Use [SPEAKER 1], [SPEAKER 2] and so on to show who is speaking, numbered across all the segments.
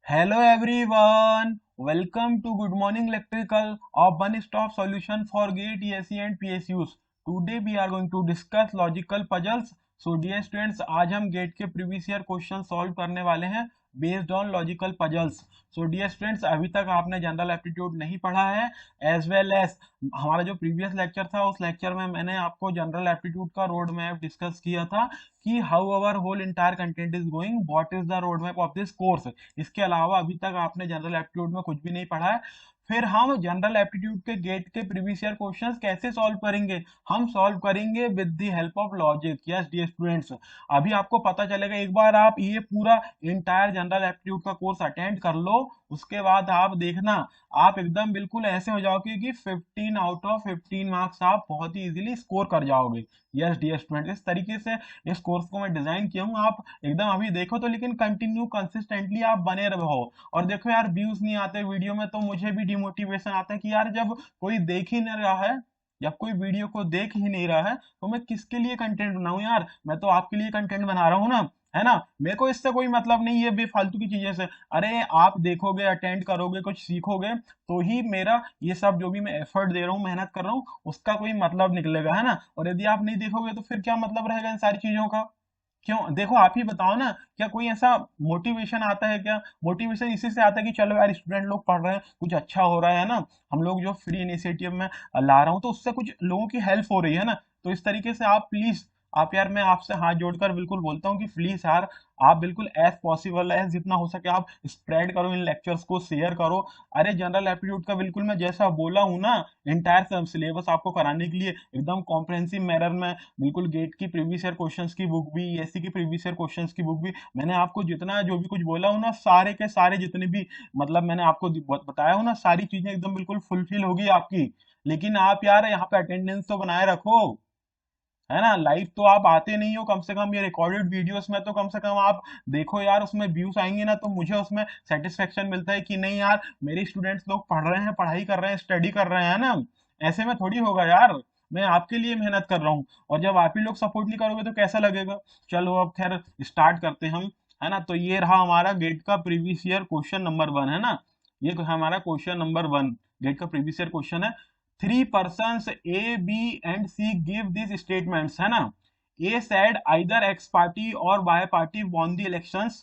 [SPEAKER 1] Hello everyone, welcome to Good Morning Electrical, a one-stop solution for GATE, ESE and PSUs. Today we are going to discuss logical puzzles. So dear students, आज हम gate के previous year question solve करने वाले हैं based on logical puzzles. So dear students, अभी तक आपने general aptitude नहीं पढ़ा है एज वेल एज हमारा जो प्रीवियस लेक्चर था उस लेक्चर में मैंने आपको जनरल एप्टीट्यूड का रोड मैप डिस्कस किया था कि how our whole entire content is going, what is the road map of this course. इसके अलावा अभी तक आपने जनरल एप्टीट्यूड में कुछ भी नहीं पढ़ा है. फिर हम जनरल एप्टीट्यूड के गेट के प्रीवियस ईयर क्वेश्चंस कैसे सॉल्व करेंगे? हम सॉल्व करेंगे with the help of logic. Yes dear students, अभी आपको पता चलेगा. एक बार आप ये पूरा इंटायर जनरल एप्टीट्यूड का कोर्स अटेंड कर लो, उसके बाद आप देखना आप एकदम बिल्कुल ऐसे हो जाओगे कि 15 आउट ऑफ 15 मार्क्स आप बहुत ही इजीली स्कोर कर जाओगे. यस डियर स्टूडेंट, इस तरीके से इस कोर्स को मैं डिजाइन किया हूँ. आप एकदम अभी देखो तो, लेकिन कंटिन्यू कंसिस्टेंटली आप बने रहो. और देखो यार, व्यूज नहीं आते वीडियो में तो मुझे भी डिमोटिवेशन आता है कि यार जब कोई देख ही नहीं रहा है, जब कोई वीडियो को देख ही नहीं रहा है तो मैं किसके लिए कंटेंट बनाऊं यार? मैं तो आपके लिए कंटेंट बना रहा हूँ ना, है ना. मेरे को इससे कोई मतलब नहीं है बेफालतू की चीजें से. अरे आप देखोगे, अटेंड करोगे, कुछ सीखोगे तो ही मेरा ये सब जो भी मैं एफर्ट दे रहा हूँ, मेहनत कर रहा हूँ, उसका कोई मतलब निकलेगा, है ना. और यदि आप नहीं देखोगे तो फिर क्या मतलब रहेगा इन सारी चीजों का? क्यों? देखो आप ही बताओ ना, क्या कोई ऐसा मोटिवेशन आता है क्या? मोटिवेशन इसी से आता है कि चलो यार स्टूडेंट लोग पढ़ रहे हैं, कुछ अच्छा हो रहा है ना, हम लोग जो फ्री इनिशिएटिव में ला रहा हूँ तो उससे कुछ लोगों की हेल्प हो रही है ना. तो इस तरीके से आप प्लीज, आप यार, मैं आपसे हाथ जोड़कर बिल्कुल बोलता हूँ कि प्लीज यार, आप बिल्कुल एज पॉसिबल एज जितना हो सके आप स्प्रेड करो इन लेक्चर्स को, शेयर करो. अरे जनरल एप्टीट्यूड का बिल्कुल मैं जैसा बोला हूँ ना, इंटायर सिलेबस आपको कराने के लिए एकदम कॉम्प्रहेंसिव मैनर में, बिल्कुल गेट की प्रीवियस ईयर क्वेश्चंस की बुक भी, एससी की प्रीवियस ईयर क्वेश्चंस की बुक भी, मैंने आपको जितना जो भी कुछ बोला हूं ना, सारे के सारे जितने भी मतलब मैंने आपको बताया हूं ना, सारी चीजें एकदम बिल्कुल फुलफिल होगी आपकी. लेकिन आप यार यहाँ पे अटेंडेंस तो बनाए रखो, है ना. लाइव तो आप आते नहीं हो, कम से कम ये रिकॉर्डेड वीडियोस में तो कम से कम आप देखो यार. उसमें व्यूज आएंगे ना तो मुझे उसमें सेटिस्फेक्शन मिलता है कि नहीं यार, मेरे स्टूडेंट्स लोग पढ़ रहे हैं, पढ़ाई कर रहे हैं, स्टडी कर रहे हैं ना. ऐसे में थोड़ी होगा यार, मैं आपके लिए मेहनत कर रहा हूँ और जब आप ही लोग सपोर्ट नहीं करोगे तो कैसा लगेगा? चलो अब खैर स्टार्ट करते हैं हम, है ना. तो ये रहा हमारा गेट का प्रीवियस ईयर क्वेश्चन नंबर 1, है ना. ये हमारा क्वेश्चन नंबर 1 गेट का प्रीवियस ईयर क्वेश्चन है. Three persons A, B and C give these statements, है ना. A said either X party or Y party won the elections.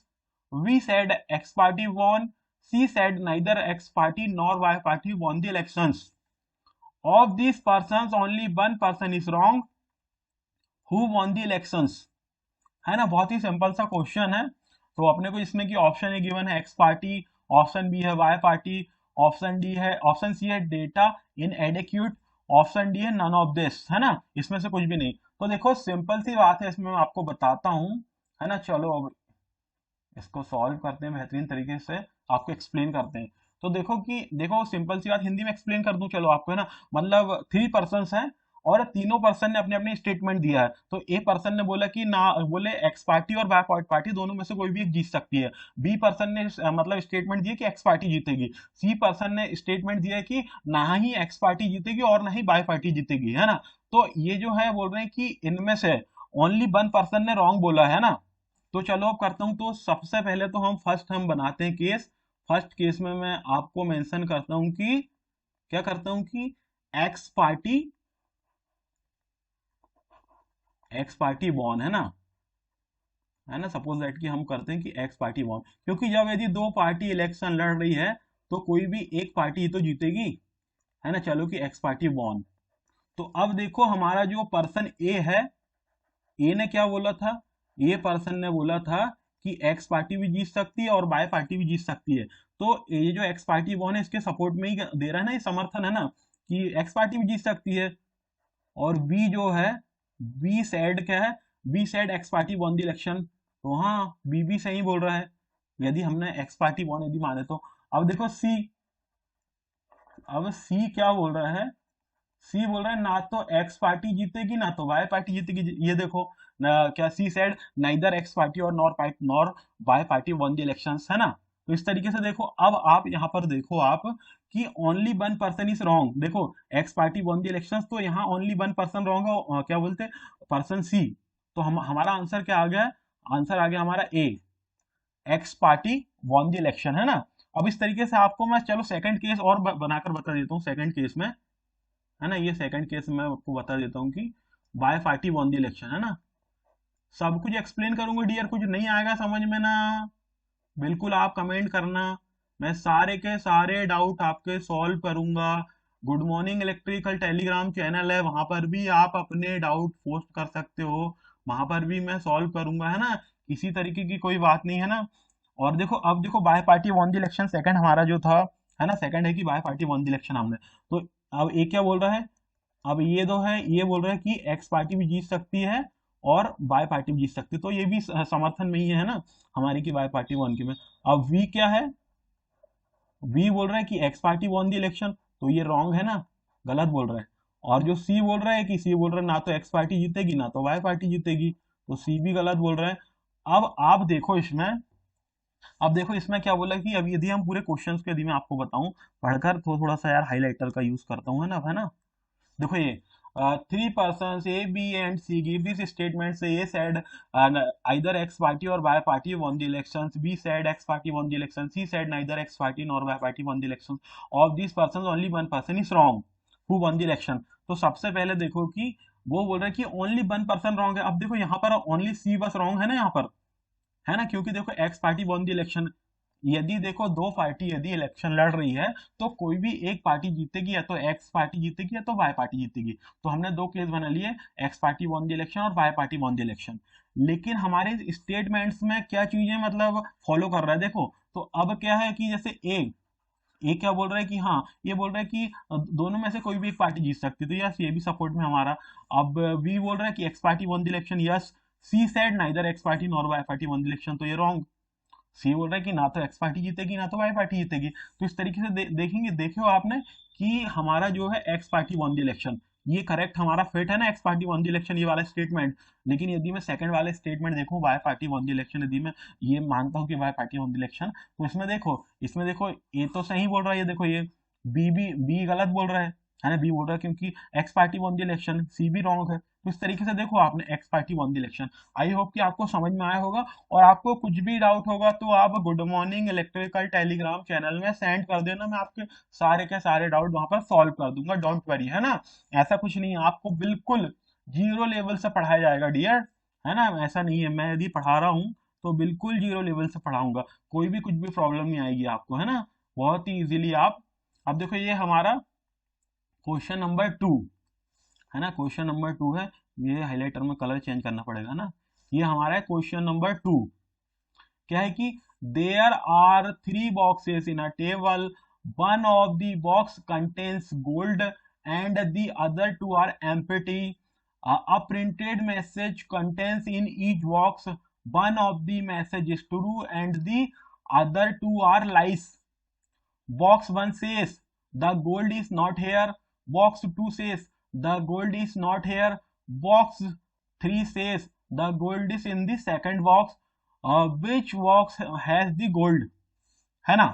[SPEAKER 1] B said X party won. C said neither X party nor Y party won the elections. Of these persons, only one person is wrong. Who won the elections? है ना. बहुत ही simple सा question है. तो अपने को इसमें की ऑप्शन ए गिवन है एक्स पार्टी, ऑप्शन बी है वाई पार्टी, ऑप्शन सी है डेटा इन एडिक्यूट, ऑप्शन डी है नन ऑफ दिस, है ना. इसमें से कुछ भी नहीं. तो देखो सिंपल सी बात है, इसमें मैं आपको बताता हूँ, है ना. चलो अब इसको सॉल्व करते हैं बेहतरीन तरीके से, आपको एक्सप्लेन करते हैं. तो देखो कि देखो सिंपल सी बात हिंदी में एक्सप्लेन कर दूं चलो आपको, है ना. मतलब थ्री पर्सन हैं और तीनों पर्सन ने अपने अपने स्टेटमेंट दिया है. तो ए पर्सन ने बोला कि ना, बोले एक्स पार्टी और वाई पार्टी दोनों में से कोई भी एक जीत सकती है. बी पर्सन ने मतलब स्टेटमेंट दिया कि एक्स पार्टी जीतेगी. सी पर्सन ने स्टेटमेंट दिया कि ना ही एक्स पार्टी जीतेगी और ना ही वाई पार्टी जीतेगी, है ना. तो ये जो है बोल रहे हैं कि इनमें से ओनली वन पर्सन ने रॉन्ग बोला, है ना. तो चलो अब करता हूं. तो सबसे पहले तो हम बनाते हैं केस. फर्स्ट केस में मैं आपको मेंशन करता हूं कि क्या करता हूं कि X party, X party won, है ना. है ना. सपोज दैट कि हम करते हैं कि एक्स पार्टी वॉन, क्योंकि जब यदि दो पार्टी इलेक्शन लड़ रही है तो कोई भी एक पार्टी ही तो जीतेगी, है ना. चलो कि एक्स पार्टी वॉन. तो अब देखो हमारा जो पर्सन ए है, ए ने क्या बोला था? ए पर्सन ने बोला था कि एक्स पार्टी भी जीत सकती है और वाई पार्टी भी जीत सकती है. तो ये जो एक्स पार्टी वन है इसके सपोर्ट में ही दे रहा है ना, ये समर्थन है ना, कि एक्स पार्टी भी जीत सकती है. और बी जो है, बी सैड क्या है? Be sad x party won the election. तो हाँ, बी भी सही बोल रहा है यदि हमने एक्स पार्टी वन यदि माने तो. अब देखो सी, अब सी क्या बोल रहा है? सी बोल रहा है ना तो एक्स पार्टी जीतेगी ना तो वाई पार्टी जीतेगी. ये देखो ना, क्या C said neither X party और nor Y party won the elections, है ना. तो इस तरीके से देखो, अब आप यहाँ पर देखो आप कि only one person is wrong. देखो X party won the elections, तो यहाँ ओनली वन पर्सन रॉन्ग है. क्या बोलते, पर्सन सी. तो हम हमारा आंसर क्या आ गया? आंसर आ गया हमारा A, X party won the election, है ना। अब इस तरीके से आपको मैं चलो सेकंड केस और बनाकर बता देता हूँ। सेकंड केस में, है ना, ये सेकंड केस मैं आपको बता देता हूँ कि by party won the election, है ना। सब कुछ एक्सप्लेन करूंगा डियर, कुछ नहीं आएगा समझ में ना, बिल्कुल आप कमेंट करना, मैं सारे के सारे डाउट आपके सॉल्व करूंगा। Good morning electrical Telegram channel है, वहां पर भी आप अपने डाउट पोस्ट कर सकते हो, वहां पर भी मैं सॉल्व करूंगा, है ना। किसी तरीके की कोई बात नहीं, है ना। और देखो, अब देखो by party won the election second हमारा जो था, है ना, सेकंड है कि by party won the election हमने। तो अब एक क्या बोल रहा है, अब ये दो है, ये बोल रहा है कि एक्स पार्टी भी जीत सकती है और बाय पार्टी भी जीत सकती है, तो ये भी समर्थन में ही है ना हमारी की बाय पार्टी वन की में। अब वी क्या है, वी बोल रहा है कि X party won the election, तो ये रॉन्ग है ना, गलत बोल रहा है। और जो सी बोल रहा है कि सी बोल रहा है ना तो एक्स पार्टी जीतेगी ना तो वाई पार्टी जीतेगी, तो सी भी गलत बोल रहा है। अब आप देखो इसमें, अब देखो इसमें क्या बोला कि अब यदि हम पूरे क्वेश्चंस को यदि मैं आपको बताऊं पढ़कर, तो थोड़ा सा यार हाईलाइटर का यूज करता हूँ, है ना। देखो ये, three persons A, B and C give this statement. Say A said either X party or Y party won the elections. B said X party won the elections. C said neither X party nor Y party won the elections. Of these persons, only one person is wrong. Who won the election? तो सबसे पहले देखो कि वो बोल रहा है कि ओनली वन पर्सन रॉन्ग है। अब देखो यहाँ पर ओनली सी बस रॉन्ग है ना यहाँ पर, है ना, क्योंकि देखो X party won the election, यदि देखो दो पार्टी यदि इलेक्शन लड़ रही है तो कोई भी एक पार्टी जीतेगी, या तो एक्स पार्टी जीतेगी या तो वाई पार्टी जीतेगी। तो हमने दो केस बना लिए, X party won the election और Y party won the election. लेकिन हमारे स्टेटमेंट्स में क्या चीजें मतलब फॉलो कर रहा है देखो। तो अब क्या है कि जैसे ए क्या बोल रहा है कि हाँ, ये बोल रहा है कि दोनों में से कोई भी एक पार्टी जीत सकती है, तो यस ये भी सपोर्ट में हमारा। अब बी बोल रहा है कि X party won the election, yes. She said neither X party nor Y party won the election, तो ये रॉन्ग। सी बोल रहा है कि ना तो एक्स पार्टी जीतेगी ना तो वाई पार्टी जीतेगी। तो इस तरीके से देखेंगे, देखो आपने कि हमारा जो है x party won the election, ये करेक्ट हमारा फिट है ना, x party won the election ये वाला स्टेटमेंट। लेकिन यदि मैं सेकंड वाले स्टेटमेंट देखूं, Y party won the election, यदि मैं ये मानता हूं कि Y party won the election, तो इसमें देखो ये तो सही बोल रहा है, ये देखो ये बी गलत बोल रहा है ना, बी बोल रहा है क्योंकि X party won the election, C भी रॉन्ग है। तो इस तरीके से देखो आपने X party won the election. I hope कि आपको समझ में आया होगा, और आपको कुछ भी डाउट होगा तो आप good morning electrical Telegram channel में सेंड कर देना, मैं आपके सारे के सारे डाउट वहां पर सॉल्व कर दूंगा, डोंट वरी, है ना। ऐसा कुछ नहीं है, आपको बिल्कुल जीरो लेवल से पढ़ाया जाएगा डियर, है ना। ऐसा नहीं है, मैं यदि पढ़ा रहा हूँ तो बिल्कुल जीरो लेवल से पढ़ाऊंगा, कोई भी कुछ भी प्रॉब्लम नहीं आएगी आपको, है ना, बहुत ही इजीली आप। अब देखो ये हमारा क्वेश्चन नंबर टू, है ना, क्वेश्चन नंबर टू है। ये हाइलाइटर में कलर चेंज करना पड़ेगा ना। ये हमारा है क्वेश्चन नंबर टू। क्या है कि there are three boxes in a table, one of the box contains gold and the other two are empty. A printed message contains in each box. One of the message is true and the other two are lies. Box 1 says the gold is not here. Box 2 says the gold is not here. Box 3 says the gold is in the second box. Which box has the gold? है ना।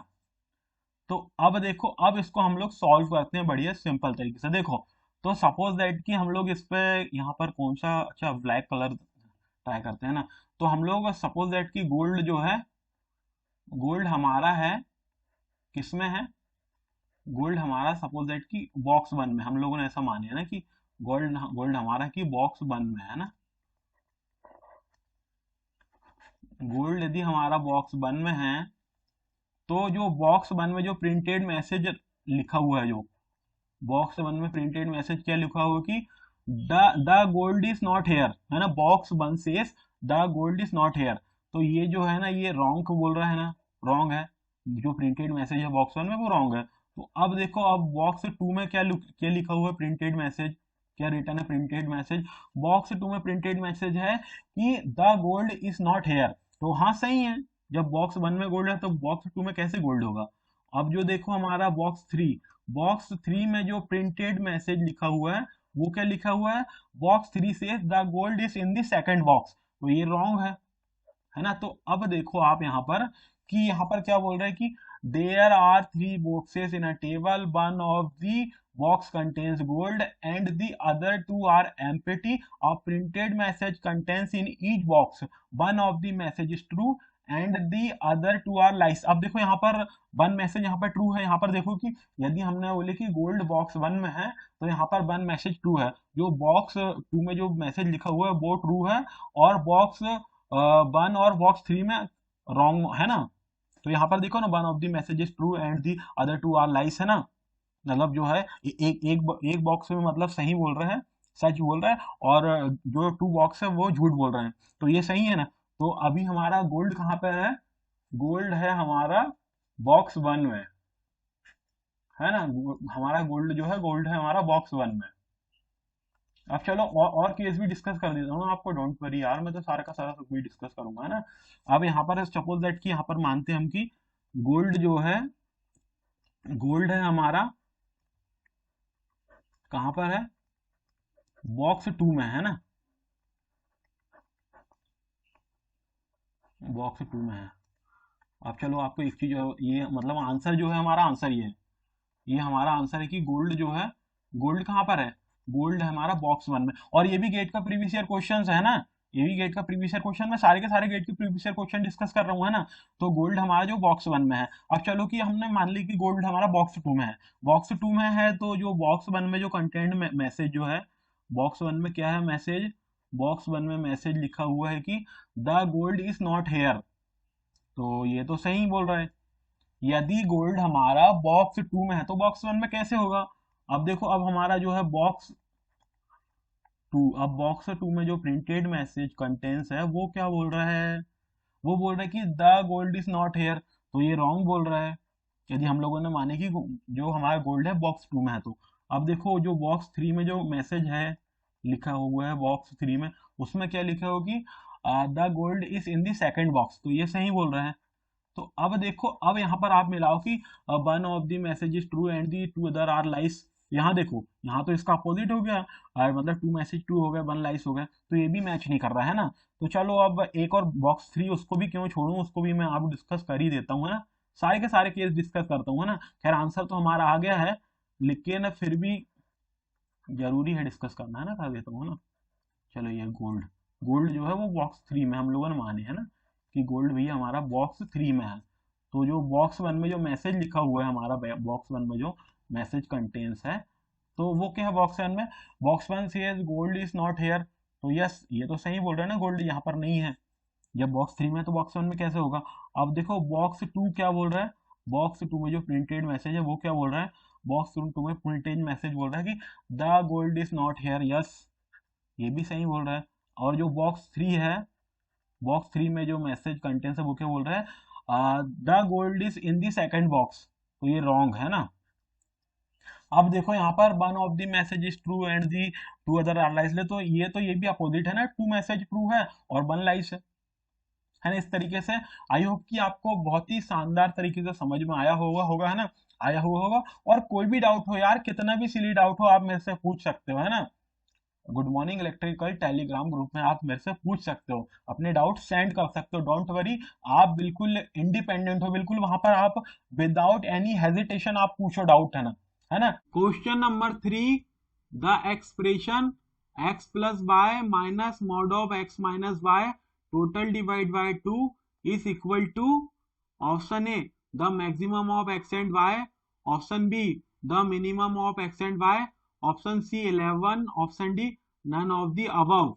[SPEAKER 1] तो अब देखो, अब इसको हम लोग solve करते हैं बढ़िया सिंपल तरीके से। देखो, तो सपोज दैट कि हम लोग इस पे यहाँ पर कौन सा, अच्छा ब्लैक कलर ट्राई करते हैं ना। तो हम लोग सपोज दैट कि गोल्ड जो है, गोल्ड हमारा है किसमें है, गोल्ड हमारा सपोज दैट कि बॉक्स वन में, हम लोगों ने ऐसा माने है ना कि गोल्ड गोल्ड हमारा कि बॉक्स वन में है ना। गोल्ड यदि हमारा बॉक्स वन में है, तो जो बॉक्स वन में जो प्रिंटेड मैसेज लिखा हुआ है, जो बॉक्स वन में प्रिंटेड मैसेज क्या लिखा हुआ कि the gold is not here, है ना। Box one says the gold is not here, तो ये जो है ना ये रॉन्ग को बोल रहा है ना, रॉन्ग है। जो प्रिंटेड मैसेज है बॉक्स वन में वो रॉन्ग है। तो अब देखो, अब बॉक्स टू में क्या लिखा हुआ है, प्रिंटेड मैसेज क्या रिटर्न है, प्रिंटेड मैसेज। बॉक्स टू में प्रिंटेड मैसेज है कि the gold is not here, तो हाँ सही है। जब बॉक्स वन में गोल्ड है तो बॉक्स टू में कैसे गोल्ड होगा। अब जो देखो हमारा बॉक्स थ्री में जो प्रिंटेड मैसेज लिखा हुआ है वो क्या लिखा हुआ है, बॉक्स थ्री से the gold is in the second box, तो ये रॉन्ग है ना। तो अब देखो आप यहाँ पर कि यहाँ पर क्या बोल रहे हैं कि there are three boxes in a table, one of the box contains gold and the other two are empty. A printed message contains in each box, one of the message is true and the other two are lies. अब देखो यहाँ पर one message यहाँ पर true है। यहाँ पर देखो कि यदि हमने बोले कि गोल्ड बॉक्स वन में है तो यहाँ पर वन मैसेज ट्रू है, जो बॉक्स टू में जो मैसेज लिखा हुआ है वो ट्रू है, और बॉक्स वन और बॉक्स थ्री में रॉन्ग है ना। तो यहाँ पर देखो ना, one of the message is true and the other two are lies है ना। मतलब जो है एक बॉक्स में मतलब सही बोल रहे हैं, सच बोल रहा है, और जो टू बॉक्स है वो झूठ बोल रहे हैं, तो ये सही है ना। तो अभी हमारा गोल्ड कहाँ पर है? गोल्ड है हमारा बॉक्स वन में, है ना। हमारा गोल्ड जो है, गोल्ड है हमारा बॉक्स वन में। अब चलो और केस भी डिस्कस कर देता हूँ आपको, डोंट वरी यार, मैं तो सारा का सारा सब भी डिस्कस करूंगा, है ना। अब यहाँ पर सपोज दैट कि यहाँ पर मानते हैं हम कि गोल्ड जो है, गोल्ड है हमारा कहाँ पर है? बॉक्स टू में, है ना। बॉक्स टू में है। अब चलो आपको एक चीज, ये मतलब आंसर जो है हमारा, आंसर ये है, ये हमारा आंसर है कि गोल्ड जो है, गोल्ड कहाँ पर है? गोल्ड है हमारा बॉक्स वन में। और ये भी गेट का प्रीवियस ईयर क्वेश्चन है ना, ये भी गेट का प्रीवियस ईयर क्वेश्चन में, सारे के सारे गेट के प्रीवियस ईयर क्वेश्चन डिस्कस कर रहा हूँ, है ना। तो गोल्ड हमारा जो बॉक्स वन में है। अब चलो कि हमने मान ली कि गोल्ड हमारा बॉक्स टू में है। बॉक्स टू में है तो जो बॉक्स वन में जो कंटेंट मैसेज जो है, बॉक्स वन में क्या है मैसेज? बॉक्स वन में मैसेज लिखा हुआ है कि the gold is not here, तो ये तो सही बोल रहा है। यदि गोल्ड हमारा बॉक्स टू में है तो बॉक्स वन में कैसे होगा? अब देखो, अब हमारा जो है बॉक्स टू, अब बॉक्स टू में जो प्रिंटेड मैसेज कंटेंट्स है वो क्या बोल रहा है? वो बोल रहा है कि the gold is not here, तो ये रॉन्ग बोल रहा है। यदि हम लोगों ने माने कि जो हमारा गोल्ड है बॉक्स टू में है, तो अब देखो जो बॉक्स थ्री में जो मैसेज है लिखा हुआ है बॉक्स थ्री में, उसमें क्या लिखा हो कि the gold is in the second box, तो ये सही बोल रहा है। तो अब देखो, अब यहाँ पर आप मिलाओ कि one of the message is true and the two other are lies. यहाँ देखो, यहाँ तो इसका अपोजिट हो गया, मतलब टू मैसेज ट्रू हो गया, वन लाइस हो गया, तो ये भी मैच नहीं कर रहा है ना। तो चलो अब एक और बॉक्स थ्री, उसको भी क्यों छोड़ूं, उसको भी मैं आप डिस्कस कर ही देता हूँ, है ना। सारे के सारे केस डिस्कस करता हूँ, है ना। खैर आंसर तो हमारा आ गया है, लेकिन फिर भी जरूरी है डिस्कस करना, है ना, कर देता हूँ ना। चलो ये गोल्ड, गोल्ड जो है वो बॉक्स थ्री में हम लोगों ने माने, है ना, कि गोल्ड भैया हमारा बॉक्स थ्री में है। तो जो बॉक्स वन में जो मैसेज लिखा हुआ है हमारा, बॉक्स वन में जो मैसेज कंटेंस है, तो वो क्या है बॉक्स वन में? Box one says gold is not here, तो यस ये तो सही बोल रहे हैं ना, गोल्ड यहाँ पर नहीं है। जब बॉक्स थ्री में तो बॉक्स वन में कैसे होगा? अब देखो बॉक्स टू क्या बोल रहा है, बॉक्स टू में जो प्रिंटेड मैसेज है वो क्या बोल रहा है? बॉक्स टू में प्रिंटेड मैसेज बोल रहा है कि the gold is not here, yes ये भी सही बोल रहा है। और जो बॉक्स थ्री है, बॉक्स थ्री में जो मैसेज कंटेंट्स है वो क्या बोल रहा है? The gold is in the second box, तो ये रॉन्ग है ना। अब देखो यहाँ पर one of the message is true and the two other are lies, तो ये भी अपोजिट है ना, टू मैसेज ट्रू है और वन लाइस है ना। इस तरीके से आई होप कि आपको बहुत ही शानदार तरीके से समझ में आया होगा, है ना, आया हुआ होगा। और कोई भी डाउट हो यार, कितना भी सिली डाउट हो, आप मेरे से पूछ सकते हो, है ना। Good morning electrical Telegram group में आप मेरे से पूछ सकते हो, अपने डाउट सेंड कर सकते हो, डोंट वरी। आप बिल्कुल इंडिपेंडेंट हो, बिल्कुल वहां पर आप विदाउट एनी हेजिटेशन आप पूछो डाउट, है ना, है ना। Question number three, the expression x plus Y minus mod of x minus Y total divide by two is equal to, option A the maximum of x and y, option B the minimum of x and y, option C 11, option D none of the above.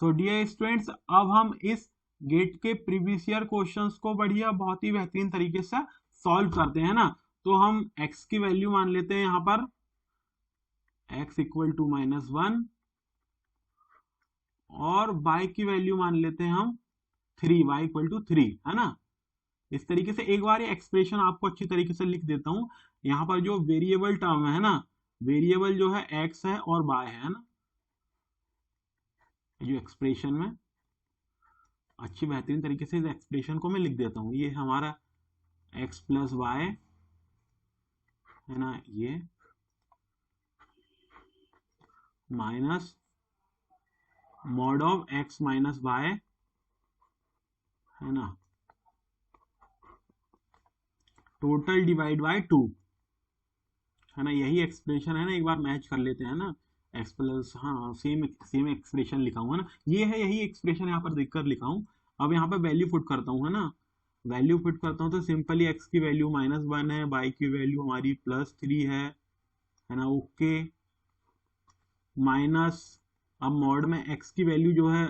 [SPEAKER 1] So dear students, अब हम इस gate के previous year questions को बढ़िया बहुत ही बेहतरीन तरीके से सॉल्व करते हैं ना। तो हम x की वैल्यू मान लेते हैं यहाँ पर x इक्वल टू -1, और y की वैल्यू मान लेते हैं हम 3, y इक्वल टू 3, है ना। इस तरीके से एक बार ये एक्सप्रेशन आपको अच्छी तरीके से लिख देता हूं। यहाँ पर जो वेरिएबल टर्म है ना, वेरिएबल जो है x है और y है ना, जो एक्सप्रेशन में अच्छी बेहतरीन तरीके से इस एक्सप्रेशन को मैं लिख देता हूँ। ये हमारा x प्लस वाई है ना, ये minus mod of x minus Y है ना, टोटल डिवाइड बाय 2, है ना। यही एक्सप्रेशन है ना, एक बार मैच कर लेते हैं ना, x प्लस, हाँ सेम सेम एक्सप्रेशन लिखा हुआ है ना, ये है, यही एक्सप्रेशन यहाँ पर देखकर लिखा हूँ। अब यहाँ पे वैल्यू पुट करता हूँ, है ना, वैल्यू पुट करता हूँ तो सिंपली x की वैल्यू -1 है, y की वैल्यू हमारी +3 है ना, ओके। माइनस, अब मॉड में x की वैल्यू जो है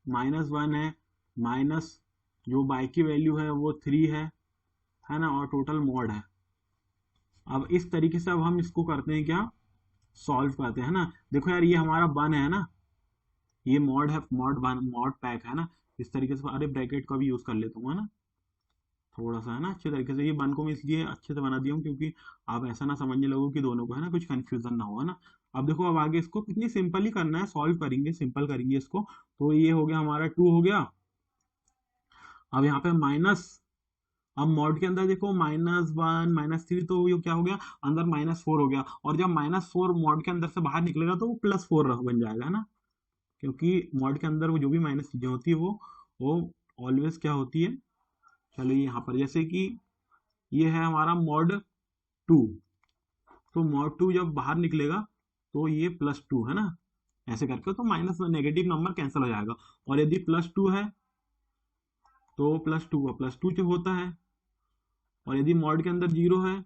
[SPEAKER 1] -1 है, माइनस जो y की वैल्यू है वो 3 है ना, और टोटल मॉड है। अब इस तरीके से अब हम इसको करते हैं क्या, सॉल्व करते हैं ना। देखो यार ये हमारा 1 है ना, ये मॉड है, मॉड 1 मॉड पैक है ना, इस तरीके से। अरे ब्रैकेट का भी यूज कर लेता हूँ, है ना, थोड़ा सा, है ना, अच्छे तरीके से। ये 1 को मैं इसलिए अच्छे से बना दिया हूँ क्योंकि आप ऐसा ना समझने लगो कि दोनों को, है ना, कुछ कंफ्यूजन ना हो, है ना। अब देखो अब आगे इसको कितनी सिंपल ही करना है, सॉल्व करेंगे, सिंपल करेंगे इसको। तो ये हो गया हमारा 2 हो गया। अब यहाँ पे माइनस, अब मॉड के अंदर देखो -1 -3, तो ये क्या हो गया, अंदर -4 हो गया। और जब -4 मॉड के अंदर से बाहर निकलेगा तो वो +4 बन जाएगा, है ना, क्योंकि मॉड के अंदर वो जो भी माइनस चीजें होती है वो ऑलवेज क्या होती है। चलो यहाँ पर जैसे कि ये है हमारा मॉड 2, तो मॉड 2 जब बाहर निकलेगा तो ये +2, है ना, ऐसे करके तो माइनस नेगेटिव नंबर कैंसिल हो जाएगा। और यदि +2 है तो +2 का +2 जो होता है, और यदि मॉड के अंदर 0 है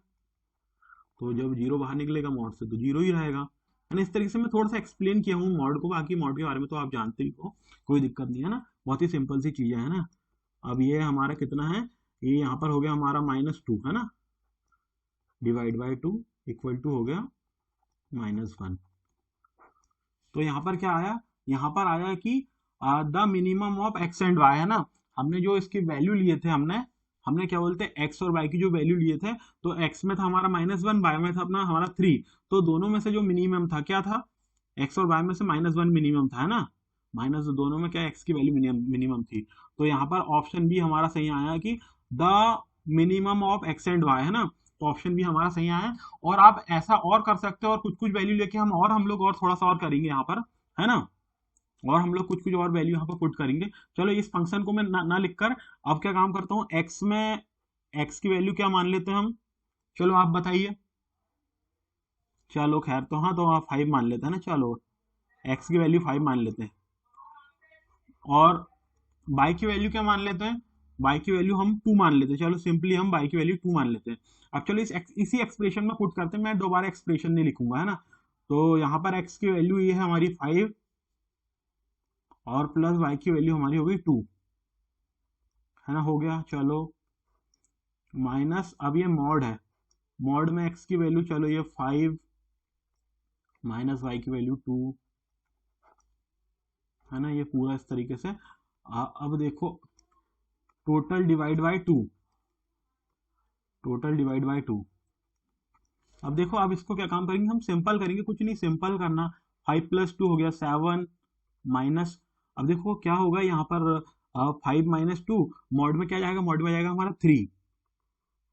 [SPEAKER 1] तो जब 0 बाहर निकलेगा मॉड से तो 0 ही रहेगा, है ना। इस तरीके से मैं थोड़ा सा एक्सप्लेन किया हूँ मॉड को, बाकी मॉड के बारे में तो आप जानते ही हो, कोई दिक्कत नहीं है ना, बहुत ही सिंपल सी चीजें है ना। अब ये हमारा कितना है, ये यहाँ पर हो गया हमारा -2, है ना, /2 = हो गया -1। तो यहाँ पर क्या आया, यहाँ पर आया कि the minimum of x and y, है ना। हमने जो इसकी वैल्यू लिए थे, हमने हमने क्या बोलते हैं, x और y की जो वैल्यू लिए थे, तो x में था हमारा -1, y में था अपना हमारा 3। तो दोनों में से जो मिनिमम था क्या था, x और y में से -1 मिनिमम था, है ना, माइनस दोनों में क्या x की वैल्यू मिनिमम थी। तो यहाँ पर ऑप्शन भी हमारा सही आया कि the minimum of x and y, है ना, तो ऑप्शन भी हमारा सही आया। और आप ऐसा और कर सकते हो, और कुछ कुछ वैल्यू लेके हम लोग और थोड़ा सा और करेंगे यहाँ पर, है ना, और हम लोग कुछ कुछ और वैल्यू यहाँ पर पुट करेंगे। चलो इस फंक्शन को मैं ना लिखकर अब क्या काम करता हूँ, x में x की वैल्यू क्या मान लेते हैं हम, चलो आप बताइए। चलो खैर, तो हाँ, तो आप 5 मान लेते हैं ना, चलो x की वैल्यू 5 मान लेते हैं। और y की वैल्यू क्या मान लेते हैं, y की वैल्यू हम 2 मान लेते हैं। चलो सिंपली हम y की वैल्यू 2 मान लेते हैं। अब चलो इसी एक्सप्रेशन में पुट करते हैं, मैं दोबारा एक्सप्रेशन नहीं लिखूंगा, है ना। तो यहाँ पर x की वैल्यू ये है हमारी 5, और प्लस y की वैल्यू हमारी होगी 2, है ना, हो गया। चलो माइनस, अब ये मॉड है, मॉड में x की वैल्यू, चलो ये 5 माइनस y की वैल्यू 2, है ना, ये पूरा इस तरीके से। अब देखो total divide bye 2, total divide bye 2। अब देखो, अब इसको क्या काम करेंगे, हम सिंपल करेंगे, कुछ नहीं सिंपल करना। 5 + 2 हो गया 7, माइनस, अब देखो क्या होगा यहाँ पर, 5 - 2 मॉड में क्या जाएगा, मॉड में जाएगा हमारा 3,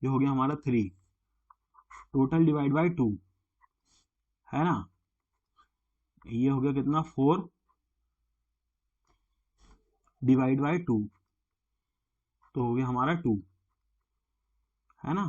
[SPEAKER 1] ये हो गया हमारा 3, टोटल डिवाइड बाय 2, है ना, ये हो गया कितना, 4 डिवाइड बाय 2, तो हो गया हमारा 2, है ना।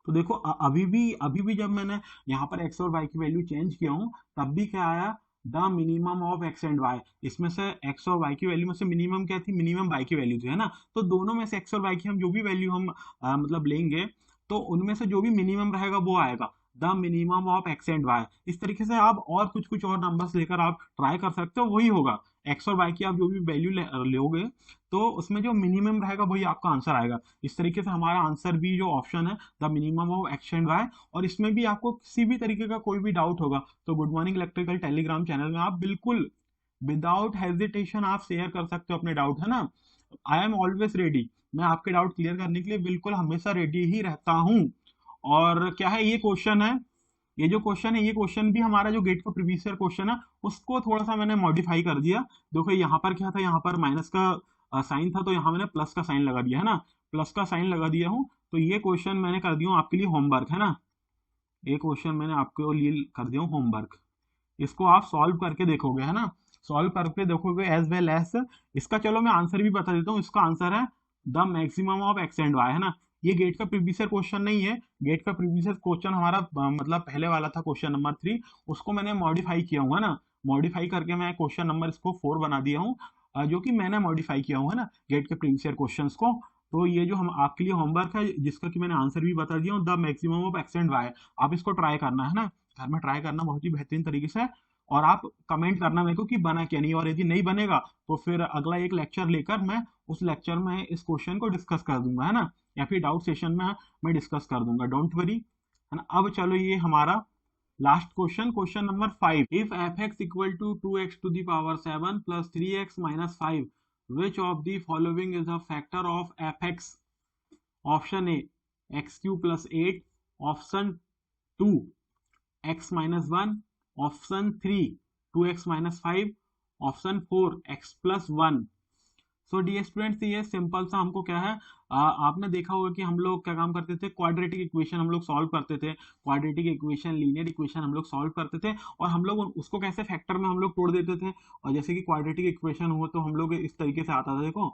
[SPEAKER 1] तो देखो अभी भी जब मैंने यहाँ पर x और y की वैल्यू चेंज किया हूँ, तब भी क्या आया, the minimum of x and y। इसमें से x और y की वैल्यू में से मिनिमम क्या थी, मिनिमम y की वैल्यू थी, है ना। तो दोनों में से x और y की हम जो भी वैल्यू हम मतलब लेंगे, तो उनमें से जो भी मिनिमम रहेगा वो आएगा, the minimum of x and y। इस तरीके से आप और कुछ कुछ और नंबर्स लेकर आप ट्राई कर सकते हो, वही होगा, x और y की आप जो भी वैल्यू लोगे, तो उसमें जो मिनिमम रहेगा वही आपका आंसर आएगा। इस तरीके से हमारा आंसर भी जो ऑप्शन है, the minimum of x and y। और इसमें भी आपको किसी भी तरीके का कोई भी डाउट होगा तो good morning electrical Telegram channel में आप बिल्कुल विदाउट हेजिटेशन आप शेयर कर सकते हो अपने डाउट, है ना। आई एम ऑलवेज रेडी, मैं आपके डाउट क्लियर करने के लिए बिल्कुल हमेशा रेडी ही रहता हूँ। और क्या है, ये क्वेश्चन है, ये जो क्वेश्चन है, ये क्वेश्चन भी हमारा जो गेट का प्रीवियस ईयर क्वेश्चन है उसको थोड़ा सा मैंने मॉडिफाई कर दिया। देखो यहाँ पर क्या था, यहाँ पर माइनस का साइन था, तो यहाँ मैंने प्लस का साइन लगा दिया, है ना, प्लस का साइन लगा दिया हूँ। तो ये क्वेश्चन मैंने कर दिया हूँ आपके लिए होमवर्क, है ना, एक क्वेश्चन मैंने आपके लिए कर दिया हूँ होमवर्क। इसको आप सॉल्व करके देखोगे, है ना, सॉल्व करके देखोगे एज वेल एज इसका। चलो मैं आंसर भी बता देता हूँ, इसका आंसर है the maximum of x and y, है ना। ये गेट का प्रीवियस ईयर क्वेश्चन नहीं है, गेट का प्रीवियस ईयर क्वेश्चन हमारा मतलब पहले वाला था, क्वेश्चन नंबर 3, उसको मैंने मॉडिफाई किया हूँ, है ना, मॉडिफाई करके मैं क्वेश्चन नंबर इसको 4 बना दिया हूँ। जो कि मैंने मॉडिफाई किया हुआ है ना गेट के प्रीवियस ईयर क्वेश्चंस को। तो ये जो हम आपके लिए होमवर्क है जिसका कि मैंने आंसर भी बता दिया हूँ, the maximum of X and Y, आप इसको ट्राई करना है ना, घर में ट्राई करना बहुत ही बेहतरीन तरीके से। और आप कमेंट करना मेरे को कि बना क्या नहीं, और यदि नहीं बनेगा तो फिर अगला एक लेक्चर लेकर मैं उस लेक्चर में इस क्वेश्चन को डिस्कस कर दूंगा, है ना, या फिर डाउट सेशन में मैं डिस्कस कर दूंगा, डोंट वरी, है ना। अब चलो ये हमारा last question, question number 5, if F X equal to 2x to the power 7 plus 3x minus 5, which of the following is a factor of F X? Option A X Q plus 8, option 2 X minus 1, option 3 2x minus 5, option 4 x plus 1। So dear students, ये simple सा हमको क्या है, आपने देखा होगा कि हम लोग क्या काम करते थे, क्वाड्रेटिक इक्वेशन हम लोग सॉल्व करते थे, क्वाड्रेटिक इक्वेशन लीनियर इक्वेशन हम लोग सॉल्व करते थे, और हम लोग उसको कैसे फैक्टर में हम लोग तोड़ देते थे। और जैसे कि क्वाड्रेटिक इक्वेशन हुआ तो हम लोग इस तरीके से आता था, देखो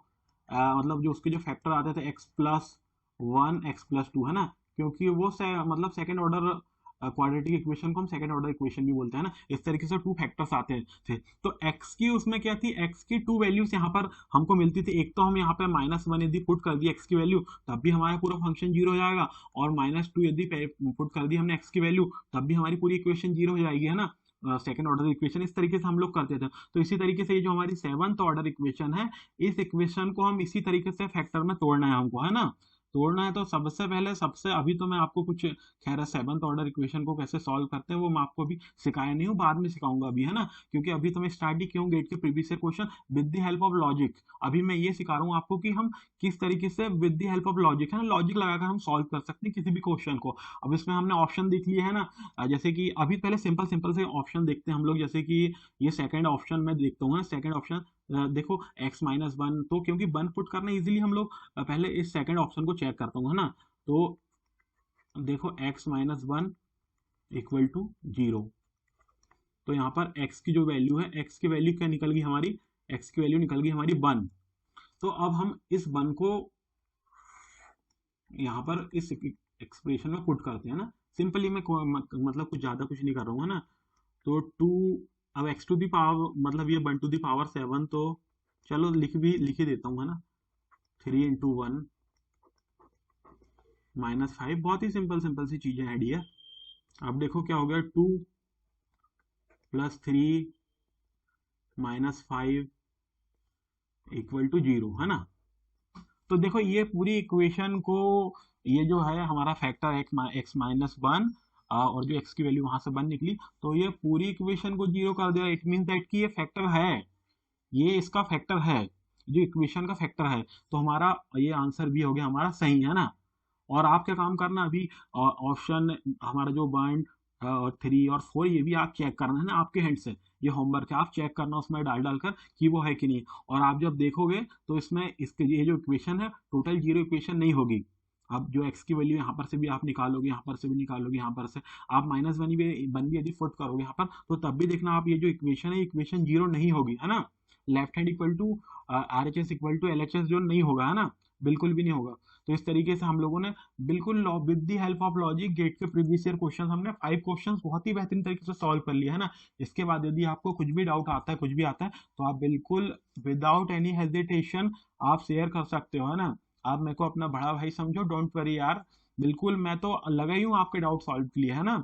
[SPEAKER 1] मतलब जो उसके जो फैक्टर आते थे x प्लस 1 x प्लस 2, है ना, क्योंकि वो मतलब सेकेंड ऑर्डर क्वाड्रेटिक इक्वेशन को हम सेकंड ऑर्डर इक्वेशन भी बोलते हैं ना, इस तरीके से टू फैक्टर्स आते थे। तो x की उसमें क्या थी, x की टू वैल्यूज यहाँ पर हमको मिलती थी। एक तो हम यहाँ पे -1 यदि पुट कर दिया x की वैल्यू, तब भी हमारा पूरा फंक्शन जीरो हो जाएगा, और -2 यदि पुट कर दी हमने x की वैल्यू, तब भी हमारी पूरी इक्वेशन जीरो हो जाएगी, है ना। सेकंड ऑर्डर इक्वेशन इस तरीके से हम लोग करते थे। तो इसी तरीके से ये जो हमारी सेवंथ ऑर्डर इक्वेशन है, इस इक्वेशन को हम इसी तरीके से फैक्टर में तोड़ना है हमको, है ना। तोड़ना है तो सबसे पहले सबसे अभी तो मैं आपको कुछ, खैर सेवंथ ऑर्डर इक्वेशन को कैसे सॉल्व करते हैं वो मैं आपको अभी सिखाया नहीं हूँ, बाद में सिखाऊंगा अभी, है ना, क्योंकि अभी तो मैं स्टार्ट ही क्यों गेट के previous year question with the help of logic. अभी मैं ये सिखा रहा हूँ आपको कि हम किस तरीके से with the help of logic, है ना, लॉजिक लगाकर हम सॉल्व कर सकते हैं किसी भी क्वेश्चन को। अब इसमें हमने ऑप्शन देख लिए है ना, जैसे कि अभी पहले सिंपल सिंपल से ऑप्शन देखते हैं हम लोग, जैसे कि ये सेकंड ऑप्शन में देखता हूँ ना, सेकंड ऑप्शन देखो x-1, तो क्योंकि 1 पुट करना इजीली हम लोग पहले इस सेकंड ऑप्शन को चेक करता हूँ, है ना। तो देखो x-1 इक्वल टू 0, तो यहाँ पर x की जो वैल्यू है, x की वैल्यू क्या निकल गई हमारी, x की वैल्यू निकल गई हमारी 1। तो अब हम इस 1 को यहाँ पर इस एक्सप्रेशन में पुट करते हैं ना, सिंपली मैं मतलब कुछ ज्यादा कुछ नहीं कर रहा हूँ, है ना। तो 2, अब x टू दी पावर मतलब ये 1 टू दी पावर 7, तो चलो लिख ही देता हूँ, है ना, 3 इंटू 1 -5, बहुत ही सिंपल सिंपल सी चीजें हैं डियर। अब देखो क्या हो गया, 2 प्लस 3 -5 इक्वल टू 0, है ना। तो देखो ये पूरी इक्वेशन को, ये जो है हमारा फैक्टर x-1, और जो x की वैल्यू वहां से 1 निकली, तो ये पूरी इक्वेशन को जीरो कर दिया। इट मीन दैट कि ये फैक्टर है, ये इसका फैक्टर है, जो इक्वेशन का फैक्टर है। तो हमारा ये आंसर भी हो गया हमारा सही, है ना। और आप क्या काम करना अभी, ऑप्शन हमारा जो 1 और 3 और 4 ये भी आप चेक करना है ना, आपके हैंड से ये होमवर्क है, आप चेक करना उसमें डाल डालकर कि वो है कि नहीं। और आप जब देखोगे तो इसमें इसके ये जो इक्वेशन है टोटल जीरो इक्वेशन नहीं होगी। अब जो x की वैल्यू यहाँ पर से भी आप निकालोगे, यहाँ पर से भी निकालोगे, यहाँ पर से आप -1 भी यदि फुट करोगे यहाँ पर, तो तब भी देखना आप ये जो इक्वेशन है इक्वेशन जीरो नहीं होगी, है ना। Left hand equal to RHS equal to LHS जो नहीं होगा, है ना, बिल्कुल भी नहीं होगा। तो इस तरीके से हम लोगों ने बिल्कुल with the help of logic GATE के प्रीवियस ईयर क्वेश्चन हमने 5 क्वेश्चंस बहुत ही बेहतरीन तरीके से सॉल्व कर लिया, है ना। इसके बाद यदि आपको कुछ भी डाउट आता है, कुछ भी आता है, तो आप बिल्कुल विदाउट एनी हेजिटेशन आप शेयर कर सकते हो, है ना। आप मेरे को अपना बड़ा भाई समझो, डोंट वरी यार, बिल्कुल मैं तो लगा ही हूँ आपके डाउट सॉल्व के लिए, है ना।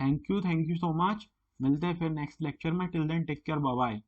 [SPEAKER 1] थैंक यू सो मच, मिलते हैं फिर नेक्स्ट लेक्चर में, till then take care, bye bye.